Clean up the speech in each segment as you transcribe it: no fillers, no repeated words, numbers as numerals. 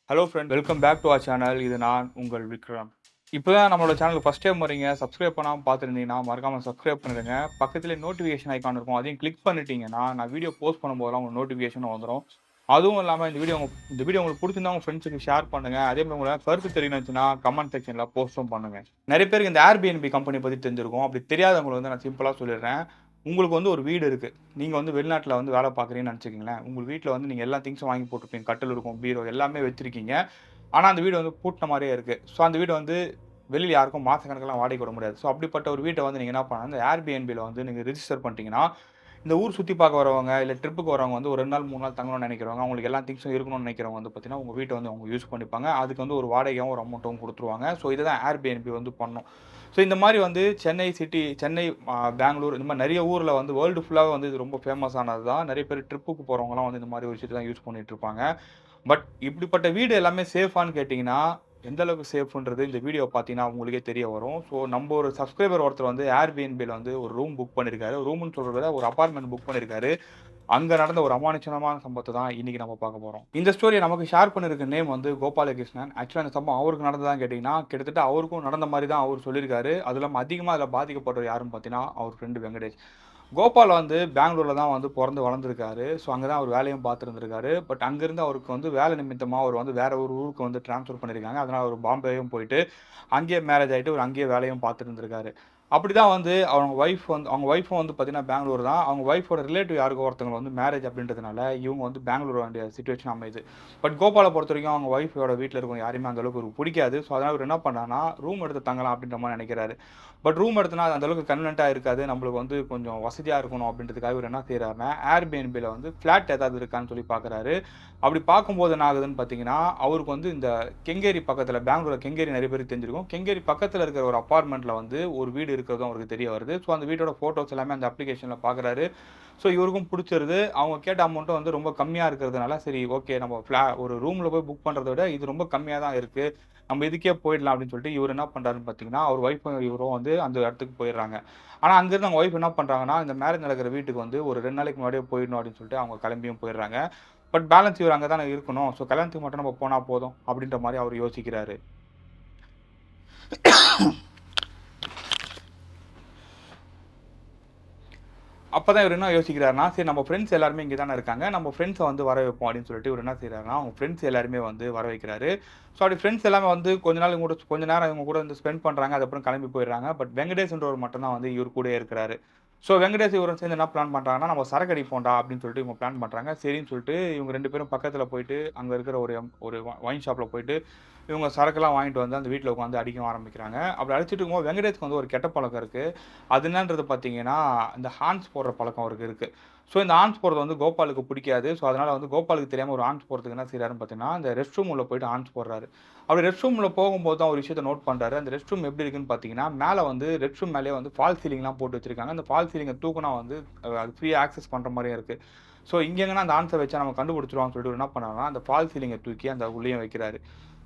Hello friend, welcome back to our channel. இது நான் உங்கள் விக்ரம். இப்போ தான் நம்மளோட சேனலுக்கு ஃபஸ்ட் டைம் வரீங்க, சப்ஸ்கிரைப் பண்ணாம பார்த்துருந்தீங்கன்னா, மறக்காம சப்ஸ்கிரைப் பண்ணிடுங்க. பக்கத்திலே நோட்டிஃபிகேஷன் ஐகான் இருக்கும். அதையும் கிளிக் பண்ணிட்டீங்கன்னா, நான் வீடியோ போஸ்ட் பண்ணும்போதெல்லாம் உங்களுக்கு நோட்டிஃபிகேஷன் வந்துரும். அதுவும் இல்லாம இந்த வீடியோ உங்களுக்கு புடிச்சிருந்தா உங்க ஃப்ரெண்ட்ஸுக்கு ஷேர் பண்ணுங்க. அதே மாரி உங்களுக்கு கருத்து தெரியும்னுச்சுன்னா, கமெண்ட் செக்ஷன்ல போஸ்ட்டும் பண்ணுங்க. நெறைய பேருக்கு இந்த Airbnb கம்பெனி பத்தி தெரிஞ்சிருக்கும். அப்படி தெரியாதவங்களுக்கு வந்து நான் சிம்பிளா சொல்லிடுறேன். உங்களுக்கு வந்து ஒரு வீடு இருக்கு. நீங்க வந்து வெளிநாட்ல வந்து வேலை பார்க்குறீங்கன்னு நெனச்சுக்கங்களேன். உங்க வீட்ல வந்து நீங்க எல்லா திங்ஸும் வாங்கி போட்டுருப்பீங்க. கட்டில் இருக்கும், பீரோ எல்லாமே வச்சிருக்கீங்க. ஆனா, அந்த வீடு வந்து பூட்ன மாரியே இருக்கு. ஸோ, அந்த வீடு வந்து வெளியில யாருக்கும் மாசக்கணக்குலாம் வாடகைக்கு விட முடியாது. ஸோ, அப்படிப்பட்ட ஒரு வீட்ட வந்து நீங்க என்ன பண்ணலாம், இந்த Airbnbல வந்து நீங்க ரிஜிஸ்டர் பண்ணிட்டீங்கன்னா, இந்த ஊர் சுத்தி பார்க்க வரவங்க, இல்ல ட்ரிப்புக்கு வரவங்க வந்து ஒரு 2 நாள், 3 நாள் தங்கணும்னு நெனைக்கிறவங்க, அவங்களுக்கு எல்லா திங்ஸும் இருக்கணும்னு நெனைக்கிறவங்க வந்து பார்த்தீங்கன்னா, உங்க வீட்ட வந்து அவங்க யூஸ் பண்ணிப்பாங்க. அதுக்கு வந்து ஒரு வாடகையாவும், ஒரு அமௌண்ட்டும் குடுத்துருவாங்க. ஸோ, இதுதான் Airbnb வந்து பண்ணும். ஸோ, இந்த மாரி வந்து சென்னை, பெங்களூர் இந்த மாரி நெறைய ஊர்ல வந்து வேர்ல்டு ஃபுல்லாவே வந்து இது ரொம்ப ஃபேமஸ் ஆனது தான். நெறைய பேர் ட்ரிப்புக்கு போறவங்கலாம் வந்து இந்த மாரி ஒரு விஷயத்த தான் யூஸ் பண்ணிட்டு இருப்பாங்க. பட் இப்படிப்பட்ட வீடு எல்லாமே சேஃபான்னு கேட்டீங்கன்னா, எந்த அளவுக்கு சேஃப்ன்றது இந்த வீடியோ பார்த்தீங்கன்னா உங்களுக்கே தெரிய வரும். ஸோ நம்ப ஒரு சப்ஸ்கிரைபர் ஒருத்தர் வந்து Airbnbல வந்து ஒரு ரூம் புக் பண்ணியிருக்காரு. ரூம்ன்னு சொல்றத விட ஒரு அபார்ட்மெண்ட் புக் பண்ணியிருக்காரு. அங்க நடந்த ஒரு அமானுஷமான சம்பவத்த தான் இன்னைக்கு நம்ம பார்க்க போறோம். இந்த ஸ்டோரிய நமக்கு ஷேர் பண்ணியிருக்க நேம் வந்து கோபாலகிருஷ்ணன். ஆக்சுவலா இந்த சம்பவம் அவருக்கு நடந்ததான்னு கேட்டீங்கன்னா, கிட்டத்தட்ட அவருக்கும் நடந்த மாரி தான் அவரு சொல்லியிருக்காரு. அதுவும் இல்லாம அதிகமா அதில பாதிக்கப்பட்டவர் யாருன்னு பார்த்தீங்கன்னா, அவர் ஃப்ரெண்ட் வெங்கடேஷ். கோபால் வந்து பெங்களூர்ல தான் வந்து பொறந்து வளர்ந்துருக்காரு. ஸோ, அங்க தான் அவர் வேலையும் பார்த்துருந்துருக்காரு. பட் அங்கிருந்து அவருக்கு வந்து வேலை நிமித்தமா அவர் வந்து வேற ஒரு ஊருக்கு வந்து ட்ரான்ஸ்ஃபர் பண்ணியிருக்காங்க. அதனால அவரு பாம்பேயும் போயிட்டு, அங்கேயே மேரேஜ் ஆயிட்டு அவரு அங்கேயே வேலையும் பார்த்துட்டு இருந்திருக்காரு. அப்படிதான் வந்து அவங்க ஒய்ஃபும் வந்து பார்த்தீங்கன்னா பெங்களூர் தான். அவங்க ஒய்ஃபோட ரிலேட்டிவ் யாருக்கோ ஒருத்தவங்க வந்து மேரேஜ் அப்படின்றதுனால, இவங்க வந்து பெங்களூர் வர வேண்டிய சிச்சுவேஷன் அமையுது. பட் கோபால பொறுத்தவரைக்கும் அவங்க ஒய்ஃபோட வீட்ல இருக்கவங்க யாரையுமே அந்த அளவுக்கு அவருக்கு புடிக்காது. ஸோ, அதனால அவரு என்ன பண்ணாருன்னா, ரூம் எடுத்து தங்கலாம் அப்படின்ற மாரி நெனைக்கிறாரு. பட் ரூம் எடுத்தோம்னா அது அந்த அளவுக்கு கன்வீனியன்ட்டா இருக்காது. நம்மளுக்கு வந்து கொஞ்சம் வசதியா இருக்கணும் அப்படின்றதுக்காக இவரு என்ன செய்றாருன்னா, Airbnbல வந்து ஃபிளாட் ஏதாவது இருக்கான்னு சொல்லி பார்க்குறாரு. அப்படி பார்க்கும்போது என்ன ஆகுதுன்னு பார்த்தீங்கன்னா, அவருக்கு வந்து இந்த கெங்கேரி பக்கத்தில பெங்களூர்ல கெங்கேரி நெறைய பேருக்கு தெரிஞ்சிருக்கும். கெங்கேரி பக்கத்தில இருக்கிற ஒரு அபார்ட்மெண்ட்ல வந்து ஒரு வீடு இருக்கிறதும் அவருக்கு தெரிய வருது. ஸோ அந்த வீட்டோட ஃபோட்டோஸ் எல்லாமே அந்த அப்ளிகேஷன்ல பார்க்குறாரு. ஸோ இவருக்கும் புடிச்சிருது. அவங்க கேட்ட அமௌண்ட்டும் வந்து ரொம்ப கம்மியா இருக்கிறதுனால, சரி ஓகே நம்ம ஒரு ரூம்ல போய் புக் பண்றத விட இது ரொம்ப கம்மியா தான் இருக்கு. நம்ம இதுக்கே போயிடலாம் அப்படின்னு சொல்லிட்டு இவரு என்ன பண்றாருன்னு பார்த்தீங்கன்னா, அவர் ஒய்ஃபும் இவரும் வந்து அந்த இடத்துக்கு போயிடுறாங்க. ஆனா அங்கிருந்து அவங்க ஒய்ஃப் என்ன பண்றாங்கன்னா, இந்த மேரேஜ் நடக்கிற வீட்டுக்கு வந்து ஒரு 2 நாளைக்கு முன்னாடியே போயிடணும் அப்படின்னு சொல்லிட்டு அவங்க கிளம்பியும் போயிடுறாங்க. பட் பேலன்ஸ் இவரு அங்க தானே இருக்கணும். ஸோ கல்யாணத்துக்கு மட்டும் நம்ம போனா போதும் அப்படின்ற மாரி அவரு யோசிக்கிறாரு. அப்பதான் இவரு என்ன யோசிக்கிறாருன்னா, சரி நம்ம ஃப்ரெண்ட்ஸ் எல்லாருமே இங்க தானே இருக்காங்க. நம்ம ஃப்ரெண்ட்ஸ வந்து வர வைப்போம் அப்படின்னு சொல்லிட்டு இவரு என்ன செய்றாருன்னா, அவங்க ஃப்ரெண்ட்ஸ் எல்லாருமே வந்து வர வைக்கிறாரு. ஸோ அப்படி ஃப்ரெண்ட்ஸ் எல்லாமே வந்து கொஞ்ச நேரம் இவங்க கூட வந்து ஸ்பெண்ட் பண்றாங்க. அதுக்கப்புறம் கிளம்பி போயிடுறாங்க. பட் வெங்கடேஷ்ன்றவரு மட்டும் தான் வந்து இவரு கூடயே இருக்கிறாரு. ஸோ வெங்கடேஷ் இவரும் சேர்ந்து என்ன பிளான் பண்றாங்கன்னா, நம்ம சரக்கு அடிப்போம்டா அப்படின்னு சொல்லிட்டு இவங்க பிளான் பண்றாங்க. சரின்னு சொல்லிட்டு இவங்க 2 பேரும் பக்கத்துல போயிட்டு, அங்க இருக்கிற ஒரு ஒயின் ஷாப்ல போயிட்டு, இவங்க சரக்குலாம் வாங்கிட்டு வந்து அந்த வீட்ல உட்காந்து அடிக்கவும் ஆரம்பிக்கிறாங்க. அப்படி அடிச்சிட்டு இருக்கும்போது வெங்கடேஷ்க்கு வந்து ஒரு கெட்ட பழக்கம் இருக்கு. அது என்னன்றது பார்த்தீங்கன்னா, இந்த ஹார்ன்ஸ் போடுற பழக்கம் அவருக்கு இருக்கு. ஸோ இந்த ஹார்ன்ஸ் போடுறது வந்து கோபாலுக்கு பிடிக்காது. ஸோ அதனால வந்து கோபாலுக்கு தெரியாம ஒரு ஹார்ன்ஸ் போடுறதுக்கு என்ன செய்றாருன்னு பார்த்தீங்கன்னா, இந்த ரெஸ்ட் ரூம் உள்ள போயிட்டு ஹார்ன்ஸ் போடுறாரு. அப்படி ரெஸ்ட் ரூம்ல போகும்போது தான் ஒரு விஷயத்த நோட் பண்றாரு. அந்த ரெஸ்ட் ரூம் எப்படி இருக்குன்னு பார்த்தீங்கன்னா, மேல வந்து ரெஸ்ட் ரூம் மேலேயே வந்து ஃபால்ஸ் சீலிங்லாம் போட்டு வச்சிருக்காங்க. அந்த ஃபால்ஸ் சீலிங்க தூக்குனா வந்து அது ஃப்ரீயா ஆக்சஸ் பண்ற மாரியும் இருக்கு. ஸோ இங்க எங்கனா அந்த ஹார்ன்ஸ வச்சா நம்ம கண்டுபிடிச்சுருவாங்கன்னு சொல்லிட்டு இவரு என்ன பண்ணாருன்னா, அந்த ஃபால்ஸ் சீலிங்க தூக்கி அந்த உள்ளேயும் வைக்கிறாரு.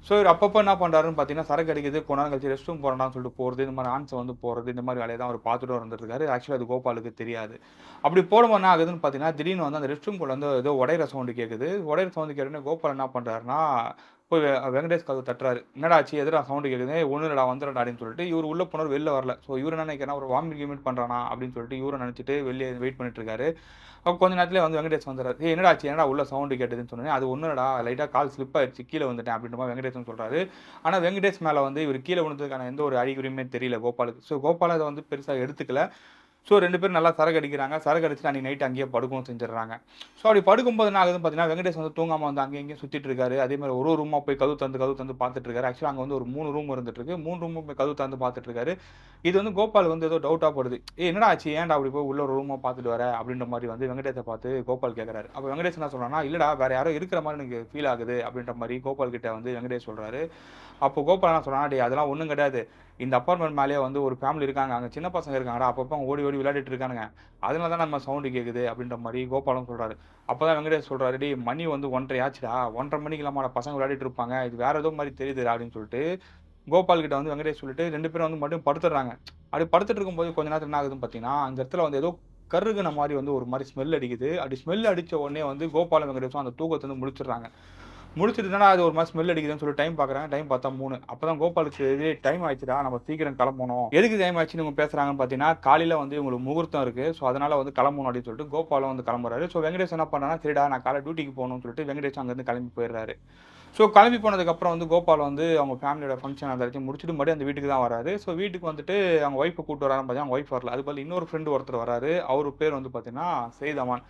ஸோ இவரு அப்பப்போ என்ன பண்றாருன்னு பார்த்தீங்கன்னா, சரக்கு அடிக்குது, கொஞ்ச நேரம் கழிச்சு ரெஸ்ட் ரூம் போறேன்டான்னு சொல்லிட்டு போறது, இந்த மாரி ஹார்ன்ஸ வந்து போடுறது, இந்த மாரி வேலைய தான் அவரு பார்த்துட்டு இருந்துட்டுருக்காரு. ஆக்சுவலா அது கோபாலுக்கு தெரியாது. அப்படி போடும்போது என்ன ஆகுதுன்னு பார்த்தீங்கன்னா, திடீர்னு வந்து அந்த ரெஸ்ட் ரூம்குள்ள வந்து ஏதோ உடையிற சவுண்ட் கேட்குது. உடையிற சவுண்ட் கேட்டவுடனே கோபால் என்ன பண்றாருன்னா, போய் வெங்கடேஷ் கதவ தட்டுறாரு. "என்னடா ஆச்சு? எதுடா சவுண்ட் கேட்குது?" "ஒண்ணும் இல்லடா வந்துடுறேன்டா" அப்படின்னு சொல்லிட்டு இவரு உள்ள போனவரு வெளில வரல. ஸோ இவரு என்ன நினைக்கிறார்ன்னா, ஒரு வாமிட் கீமிட் பண்றானா அப்படின்னு சொல்லிட்டு இவரும் நினைச்சுட்டு வெளிய வெயிட் பண்ணிட்டு இருக்காரு. அப்ப கொஞ்ச நேரத்திலேயே வந்து வெங்கடேஷ் வந்துர்றாரு. "ஏய் என்னடா ஆச்சு? என்னடா உள்ள சவுண்ட் கேட்டதுன்னு" சொன்னோனே, "அது ஒண்ணும் இல்லடா லைட்டா கால் ஸ்லிப் ஆயிடுச்சு. கீழ விழுந்துட்டேன்" அப்படின்ற மாரி வெங்கடேஷும் சொல்றாரு. ஆனா வெங்கடேஷ் மேல வந்து இவரு கீழ விழுந்ததுக்கான எந்த ஒரு அறிகுறியுமே தெரியல கோபாலுக்கு. ஸோ கோபாலும் அத வந்து பெருசா எடுத்துக்கல. ஸோ 2 பேரும் நல்லா சரக்கு அடிக்கிறாங்க. சரக்கு அடிச்சுட்டு அன்னைக்கு நைட் அங்கேயே படுக்கவும் செஞ்சுடுறாங்க. ஸோ அப்படி படுக்கும்போது என்ன ஆகுதுன்னு பார்த்தீங்கன்னா, வெங்கடேஷ் வந்து தூங்காம வந்து அங்கேயும் இங்கேயும் சுத்திட்டு இருக்காரு. அதே மாரி ஒரு ஒரு ரூமா போய் கதவு தொறந்து பார்த்துட்டு இருக்காரு. ஆக்சுவலா அங்க வந்து ஒரு 3 ரூம் இருந்துட்டு இருக்கு. 3 ரூமும் போய் கதவு தொறந்து பார்த்துட்டு இருக்காரு. இது வந்து கோபால் வந்து ஏதோ டவுட்டா படுது. "ஏய் என்னடா ஆச்சு? ஏன்டா அப்படி போய் உள்ள ஒரு ரூமா பார்த்துட்டு வர?" அப்படின்ற மாரி வந்து வெங்கடேஷ பார்த்து கோபால் கேட்கறாரு. அப்ப வெங்கடேஷ் என்ன சொல்றார்ன்னா, "இல்லடா வேற யாரோ இருக்கிற மாரி எனக்கு ஃபீல் ஆகுது." அப்படின்ற மாரி கோபால் கிட்ட வந்து வெங்கடேஷ் சொல்றாரு. அப்போ கோபால் என்ன சொல்றான்னா, "டேய் அதெல்லாம் ஒண்ணும் கிடையாது. இந்த அபார்ட்மெண்ட் மேலேயே வந்து ஒரு ஃபேமிலி இருக்காங்க. அங்க சின்ன பசங்க இருக்காங்கடா. அப்பப்போ அவங்க ஓடி ஓடி விளையாடிட்டு இருக்கானுங்க. அதனால தான் நம்ம சவுண்ட் கேட்குது." அப்படின்ற மாரி கோபாலும் சொல்றாரு. அப்பதான் வெங்கடேஷ் சொல்றாரு, "டேய் மணி வந்து 1:30 ஆச்சுடா. 1:30 மணிக்கெல்லாமாடா பசங்க விளையாடிட்டு இருப்பாங்க. இது வேற ஏதோ மாரி தெரியுதுடா." அப்படின்னு சொல்லிட்டு கோபால் கிட்ட வந்து வெங்கடேஷ் சொல்லிட்டு 2 பேரும் வந்து மறுபடியும் படுத்துடுறாங்க. அப்படி படுத்துட்டு இருக்கும்போது கொஞ்ச நேரத்துல என்ன ஆகுதுன்னு பார்த்தீங்கன்னா, அந்த இடத்துல வந்து ஏதோ கருகுன மாரி வந்து ஒரு மாரி ஸ்மெல் அடிக்குது. அப்படி ஸ்மெல் அடிச்ச உடனே வந்து கோபாலும், வெங்கடேஷும் அந்த தூக்கத்துல இருந்து முழிச்சுடுறாங்க. முடிச்சுட்டு என்னடா அது ஒரு மாரி ஸ்மெல் அடிக்குதுன்னு சொல்லி டைம் பார்க்குறாங்க. டைம் பார்த்தா 3. அப்பதான் கோபாலுக்கு டைம் ஆயிடுச்சுடா நம்ம சீக்கிரம் கிளம்பணும். எதுக்கு டைம் ஆயிடுச்சுன்னு இவங்க பேசுறாங்கன்னு பார்த்தீங்கன்னா, காலையில வந்து இவங்களுக்கு முகூர்த்தம் இருக்கு. ஸோ அதனால வந்து கிளம்பணும் அப்படின்னு சொல்லிட்டு கோபாலும் வந்து கிளம்புறாரு. ஸோ வெங்கடேஷ் என்ன பண்றாருன்னா, சரிடா நான் காலைல டியூட்டிக்கு போகணும்னு சொல்லிட்டு வெங்கடேஷ் அங்கேருந்து கிளம்பி போயிடுறாரு. ஸோ கிளம்பி போனதுக்கப்புறம் வந்து கோபால் வந்து அவங்க ஃபேமிலியோட ஃபங்ஷன் அத எல்லாத்தையும் முடிச்சுட்டு மறுபடியும் அந்த வீட்டுக்கு தான் வராரு. ஸோ வீட்டுக்கு வந்துட்டு அவங்க ஒய்ஃப கூட்டு வராருன்னு பார்த்தீங்கன்னா, அவங்க ஒய்ஃப் வரல. அதுக்கு பதிலா இன்னொரு ஃப்ரெண்ட் ஒருத்தர் வராரு. அவரு பேர் வந்து பார்த்தீங்கன்னா, செயித் அமான்.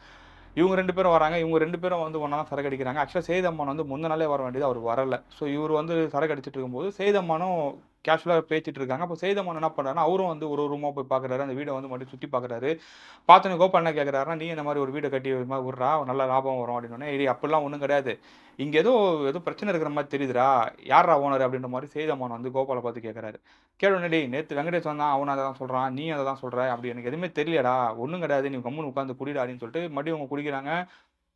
இவங்க 2 பேரும் வராங்க. இவங்க 2 பேரும் வந்து ஒண்ணா தான் சரக்கு அடிக்கிறாங்க. ஆக்சுவலா செயித் அமான் வந்து முந்த நாளே வர வேண்டியது அவரு வரல. ஸோ இவரு வந்து சரக்கு அடிச்சிட்டு இருக்கும்போது, செயித் அமானும் கேஷுவலா பேசிட்டு இருக்காங்க. அப்போ செயித் அமான் என்ன பண்றாருன்னா, அவரும் வந்து ஒரு ரூமா போய் பார்க்குறாரு. அந்த வீட வந்து மறுபடியும் சுத்தி பார்க்குறாரு. பார்த்தோனே கோபால் என்ன கேட்குறாருன்னா, "நீ இந்த மாரி ஒரு வீட கட்டி இது மாரி உட்றா, நல்ல லாபம் வரும்." அப்படின்னோனே, "ஏய் அப்படிலாம் ஒண்ணும் கிடையாது. இங்க ஏதோ ஏதோ பிரச்சனை இருக்கிற மாரி தெரியுதுடா. யார்றா ஓனர்?" அப்படின்ற மாரி செயித் அமான் வந்து கோபால பார்த்து கேட்குறாரு. கேட்டவுடனே, "டேய் நேத்து வெங்கடேஷ் வந்தான். அவனும் அத தான் சொல்றான். நீயும் அத தான் சொல்ற. அப்படி எனக்கு எதுவுமே தெரியலடா. ஒண்ணும் கிடையாது. நீ கம்முனு உட்கார்ந்து குடிடா." அப்படின்னு சொல்லிட்டு மறுபடியும் அவங்க குடிக்கிறாங்க.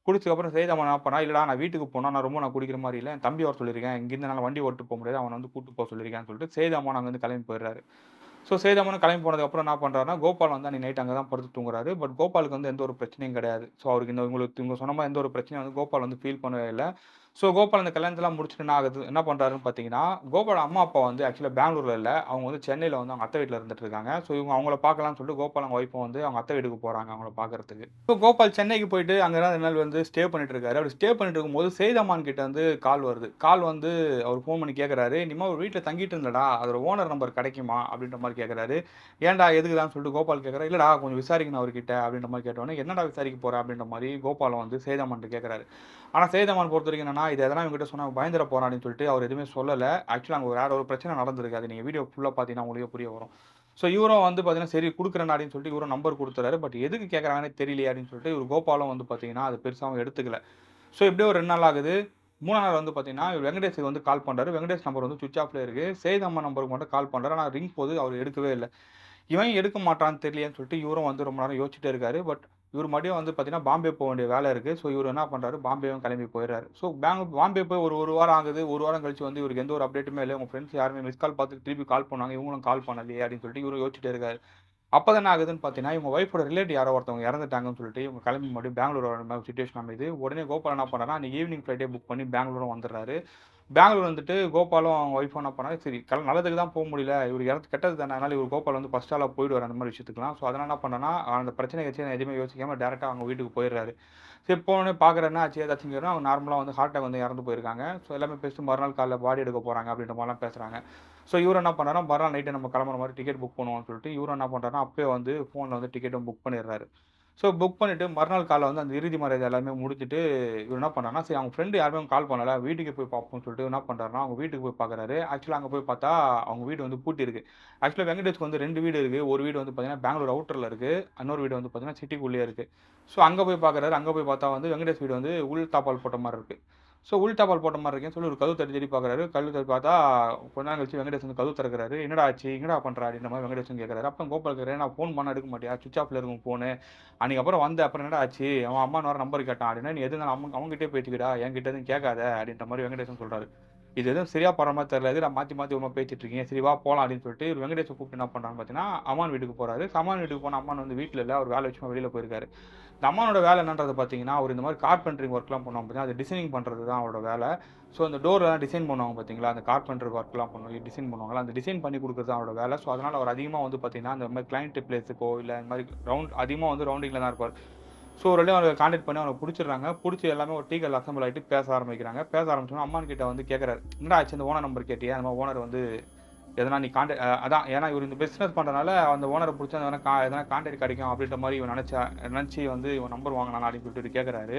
குடிச்சதுக்கப்புறம் சையத் அமன் என்ன பண்ணான், "இல்லடா நான் வீட்டுக்கு போணும். நான் குடிக்கிற மாரி இல்ல. என் தம்பிய வர சொல்லியிருக்கேன். இங்கிருந்து என்னால வண்டி ஓட்டு போ முடியாது. அவன வந்து கூட்டு போ சொல்லியிருக்கேன்னு" சொல்லிட்டு சையத் அமான் அங்கருந்து கிளம்பி போயிடுறாரு. ஸோ சையத் அமனும் கிளம்பி போனதுக்கப்புறம் என்ன பண்றாருன்னா, கோபால் வந்து அன்னைக்கு நைட் அங்க தான் படுத்து தூங்குறாரு. பட் கோபாலுக்கு வந்து எந்த ஒரு பிரச்சனையும் கிடையாது. ஸோ அவருக்கு இந்த இவங்க சொன்ன மாரி எந்த ஒரு பிரச்சனையும் வந்து கோபால் வந்து ஃபீல் பண்ணவே இல்ல. ஸோ கோபால் அந்த கல்யாணத்தலாம் முடிச்சுட்டு என்ன பண்றாருன்னு பார்த்தீங்கன்னா, கோபால் அம்மா, அப்பா வந்து ஆக்சுவலா பெங்களூர்ல இல்ல. அவங்க வந்து சென்னையில வந்து அவங்க அத்தை வீட்ல இருந்துட்டு இருக்காங்க. ஸோ இவங்க அவங்கள பார்க்கலாம்னு சொல்லிட்டு கோபால் அவங்க ஒய்ஃபும் வந்து அவங்க அத்தை வீட்டுக்கு போறாங்க அவங்கள பார்க்கறதுக்கு. ஸோ கோபால் சென்னைக்கு போயிட்டு அங்க தான் 2 நாள் வந்து ஸ்டே பண்ணிட்டு இருக்காரு. அப்படி ஸ்டே பண்ணிட்டு இருக்கும்போது செயித் அமான் கிட்ட வந்து கால் வருது. கால் வந்து அவரு ஃபோன் பண்ணி கேட்கறாரு, "நீ ஒரு வீட்ல தங்கிட்டு இருந்தடா, அதோட ஓனர் நம்பர் கிடைக்குமா?" அப்படின்ற மாரி கேட்கறாரு. "ஏன்டா எதுக்குடான்னு?" சொல்லிட்டு கோபால் கேட்கறாரு. "இல்லடா கொஞ்சம் விசாரிக்கணும் அவர்கிட்ட" அப்படின்ற மாரி கேட்டவுடனே, "என்னடா விசாரிக்க போற?" அப்படின்ற மாரி கோபாலும் வந்து செயித் அமான்ட்ட கேட்கறாரு. ஆனா செயித் அமான் பொறுத்தவரைக்கும் என்னன்னா, "இது எதனா இவன்கிட்ட சொன்னா அவன் பயந்துற போறான்" அப்படின்னு சொல்லிட்டு அவர் எதுவுமே சொல்லல. ஆக்சுவலா அங்க வேற ஒரு பிரச்சனை நடந்திருக்கு. அது நீங்க வீடியோ ஃபுல்லா பார்த்தீங்கன்னா உங்களுக்கே புரிய வரும். ஸோ இவரும் வந்து பார்த்தீங்கன்னா, "சரி குடுக்குறேன்டா" அப்படின்னு சொல்லிட்டு இவரும் நம்பர் குடுத்துறாரு. பட் எதுக்கு கேட்கறாங்கன்னே தெரியலையே அப்படின்னு சொல்லிட்டு இவரு கோபாலும் வந்து பார்த்தீங்கன்னா, அது பெருசாவும் எடுத்துக்கல. ஸோ இப்படியே ஒரு 2 நாள் ஆகுது. 3ஆம் நாள் வந்து பார்த்தீங்கன்னா, இவரு வெங்கடேஷ்க்கு வந்து கால் பண்றாரு. வெங்கடேஷ் நம்பர் வந்து ஸ்விட்ச் ஆஃப்ல இருக்கு. செயித் அம்மா நம்பருக்கு மட்டும் கால் பண்றாரு. ஆனா ரிங் போது அவரு எடுக்கவே இல்ல. இவன் ஏன் எடுக்க மாட்றான்னு தெரியலையேன்னு சொல்லிட்டு இவரும் வந்து ரொம்ப நேரம் யோசிச்சுட்டே இருக்காரு. பட் இவரு மறுபடியும் வந்து பார்த்தீங்கன்னா, பாம்பே போ வேண்டிய வேலை இருக்கு. ஸோ இவரு என்ன பண்றாரு, பாம்பேவும் கிளம்பி போயிறாரு. ஸோ பாம்பே போய் ஒரு 1 வாரம் ஆகுது. 1 வாரம் கழிச்சு வந்து இவருக்கு எந்த ஒரு அப்டேட்டுமே இல்ல. உங்க ஃபிரெண்ட்ஸ் யாருமே மிஸ் கால் பார்த்துட்டு திருப்பி கால் பண்ணாங்க. இவங்களும் கால் பண்ணலையே அப்படின்னு சொல்லிட்டு இவரும் யோசிச்சுட்டே இருக்காரு. அப்பதான் என்ன ஆகுதுன்னு பார்த்தீங்கன்னா, இவங்க ஒய்ஃபோட ரிலேட்டிவ் யாரோ ஒருத்தவங்க இறந்துட்டாங்கன்னு சொல்லிட்டு இவங்க கிளம்பி மறுபடியும் பெங்களூர் வர மாரி சிச்சுவேஷன் அமையுது. உடனே கோபால் என்ன பண்றாருன்னா, அன்னைக்கு ஈவினிங் ஃப்ளைட்டே புக் பண்ணி பெங்களூரும் வந்துடுறாரு. பெங்களூர் வந்துட்டு கோபாலும் அவங்க ஒய்ஃபும் என்ன பண்ணாங்க, சரி நல்லதுக்கு தான் முடியல. இவரு கெட்டது தானே. அதனால இவரு கோபால் வந்து ஃபர்ஸ்ட் ஆளா போயிடுவாரு அந்த மாரி விஷயத்துக்குலாம். ஸோ அதனால என்ன பண்ணேன்னா, அந்த பிரச்சனைய வச்சு எதுவுமே யோசிக்காம டைரக்ட்டா அவங்க வீட்டுக்கு போயிடுறாரு. சரி போனோனே பார்க்குறேன் என்ன ஆச்சு ஏதாச்சுன்னு கேட்டா, அவங்க நார்மலா வந்து ஹார்ட் அட்டாக் வந்து இறந்து போயிருக்காங்க. ஸோ எல்லாமே பேசிட்டு மறுநாள் காலைல பாடி எடுக்க போறாங்க அப்படின்ற மாரிலாம் பேசுறாங்க. ஸோ இவரு என்ன பண்ணாருன்னா, மறுநாள் நைட்டே நம்ம கிளம்புற மாரி டிக்கெட் புக் பண்ணுவோம்னு சொல்லிட்டு, இவரும் என்ன பண்றாருன்னா, அப்பயே வந்து ஃபோன்ல வந்து டிக்கெட்டும் புக் பண்ணிடுறாரு. ஸோ புக் பண்ணிட்டு மறுநாள் காலைல வந்து அந்த இறுதி மரியாதை எல்லாமே முடிச்சுட்டு, இவரு என்ன பண்ணாருன்னா, சரி அவங்க ஃப்ரெண்ட் யாருமே கால் பண்ணல. வீட்டுக்கே போய் பார்ப்போம்னு சொல்லிட்டு என்ன பண்றாருன்னா, அவங்க வீட்டுக்கு போய் பார்க்குறாரு. ஆக்சுவலா அங்க போய் பார்த்தா, அவங்க வீடு வந்து பூட்டியிருக்கு. ஆக்சுவலா வெங்கடேஷ்க்கு வந்து 2 வீடு இருக்கு. ஒரு வீடு வந்து பார்த்தீங்கன்னா, பெங்களூர் அவுட்டர்ல இருக்கு. இன்னொரு வீடு வந்து பார்த்தீங்கன்னா, சிட்டிக்குள்ளேயே இருக்கு. ஸோ அங்க போய் பார்க்குறாரு. அங்க போய் பார்த்தா வந்து வெங்கடேஷ் வீடு வந்து உள் தாப்பால் போட்ட மாரி இருக்கு. ஸோ உள் தாப்பால் போட்ட மாரி இருக்கேன்னு சொல்லி ஒரு கதவு தட்டி தட்டி பார்க்குறாரு. கதவு தட்டி பார்த்தா, கொஞ்ச நேரம் கழிச்சு வெங்கடேஷ் வந்து கதவு திறக்கிறாரு. "என்னடா ஆச்சு? எங்கடா பண்ற?" அப்படின்ற மாரி வெங்கடேஷும் கேட்குறாரு. அப்ப கோபால் கேட்குறாரு, "நான் ஃபோன் பண்ணா எடுக்க மாட்டியா? ஸ்விட்ச் ஆஃப்ல இருக்கு உன் ஃபோனு. அன்னைக்கு அப்புறம் வந்த அப்புறம் என்னடா ஆச்சு? அவன் அம்மான்னு வேற நம்பர் கேட்டான்." அப்படின்னா, "நீ எது இருந்தாலும் அவன்கிட்டயே பேசிக்கடா. என்கிட்ட எதுவும் கேட்காத." அப்படின்ற மாரி வெங்கடேஷும் சொல்றாரு. இது எதுவும் சரியா படுற மாரி தெரியல. எதுக்குடா மாத்தி மாத்தி ஒரு மாரி பேசிட்டு இருக்கீங்க? சரி வா போலாம் அப்படின்னு சொல்லிட்டு இவரு வெங்கடேஷ கூப்பிட்டு என்ன பண்றாருன்னு பார்த்தீங்கன்னா, அம்மான் வீட்டுக்கு போறாரு. அம்மான் வீட்டுக்கு போனா அம்மான் வந்து வீட்ல இல்ல. அவர் வேலை விஷயமா வெளியில போயிருக்காரு. இந்த அம்மானோட வேலை என்னன்றத பார்த்தீங்கன்னா, அவரு இந்த மாரி கார்பென்டரிங் ஒர்க்லாம் பண்ணுவாங்க பார்த்தீங்கன்னா, அது டிசைனிங் பண்றது தான் அவரோட வேலை. ஸோ அந்த டோர்லாம் டிசைன் பண்ணுவாங்க பார்த்தீங்களா, அந்த கார்பென்டர் ஒர்க்லாம் டிசைன் பண்ணுவாங்கல்ல, அந்த டிசைன் பண்ணி குடுக்குறது தான் அவரோட வேலை. ஸோ அதனால அவர் அதிகமா வந்து பார்த்தீங்கன்னா, இந்த மாரி கிளையன்ட் பிளேஸுக்கோ இல்ல இந்த மாரி அதிகமா வந்து ரவுண்டிங்ல தான் இருப்பாரு. ஸோ ஒரு வழியா அவர கான்டாக்ட் பண்ணி அவர புடிச்சிடுறாங்க. புடிச்சு எல்லாமே ஒரு டீ கடைல அசெம்பிள் ஆயிட்டு பேச ஆரம்பிக்கிறாங்க. பேச ஆரம்பிச்சோனே அம்மான் கிட்ட வந்து கேட்கறாரு. "என்னடா ஆச்சு இந்த ஓனர் நம்பர் கேட்டியா? அந்த மாரி ஓனர் வந்து எதனா நீ அதான் ஏன்னா இவரு இந்த பிசினஸ் பண்றனால அந்த ஓனர புடிச்சா எதனா கான்டாக்ட் கிடைக்கும் அப்படின்ற மாரி இவன் நெனச்சு வந்து இவன் நம்பர் வாங்குனானா அப்படின்னு சொல்லிட்டு இவரு கேட்கறாரு.